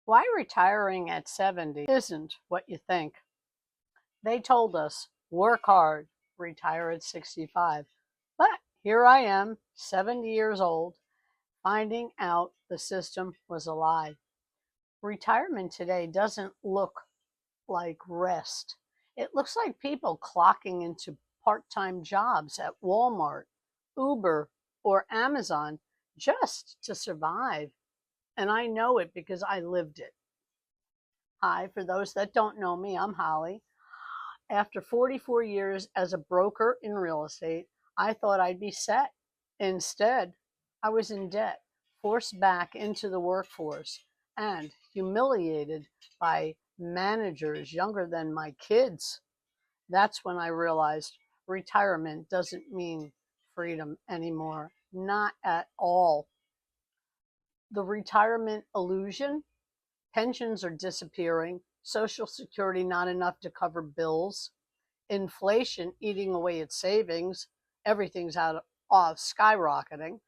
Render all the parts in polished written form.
Why retiring at 70 isn't what you think. They told us, work hard, retire at 65. But here I am, 70 years old, finding out the system was a lie. Retirement today doesn't look like rest. It looks like people clocking into part-time jobs at Walmart, Uber, or Amazon just to survive. And I know it because I lived it. Hi, for those that don't know me, I'm Holly. After 44 years as a broker in real estate, I thought I'd be set. Instead, I was in debt, forced back into the workforce, and humiliated by managers younger than my kids. That's when I realized retirement doesn't mean freedom anymore. Not at all. The retirement illusion. Pensions are disappearing, Social Security not enough to cover bills, inflation eating away at savings, everything's out of skyrocketing.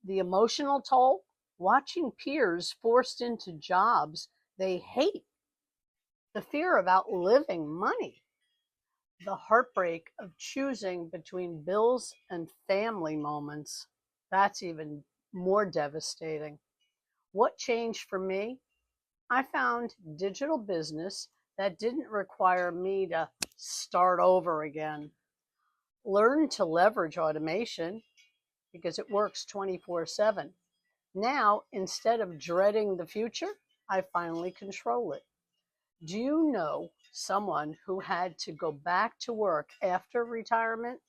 The emotional toll, watching peers forced into jobs they hate, the fear of outliving money, the heartbreak of choosing between bills and family moments. That's even more devastating. What changed for me? I found digital business that didn't require me to start over again. Learn to leverage automation because it works 24/7. Now, instead of dreading the future, I finally control it. Do you know someone who had to go back to work after retirement?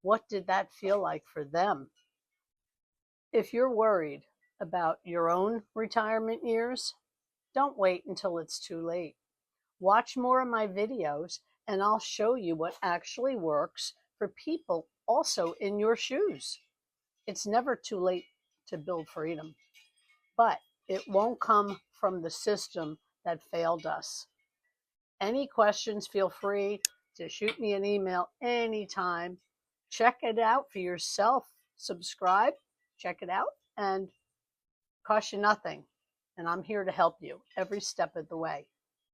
What did that feel like for them? If you're worried about your own retirement years, don't wait until it's too late. Watch more of my videos and I'll show you what actually works for people also in your shoes. It's never too late to build freedom, but it won't come from the system that failed us. Any questions, feel free to shoot me an email anytime. Check it out for yourself. Subscribe, check it out, and cost you nothing. And I'm here to help you every step of the way.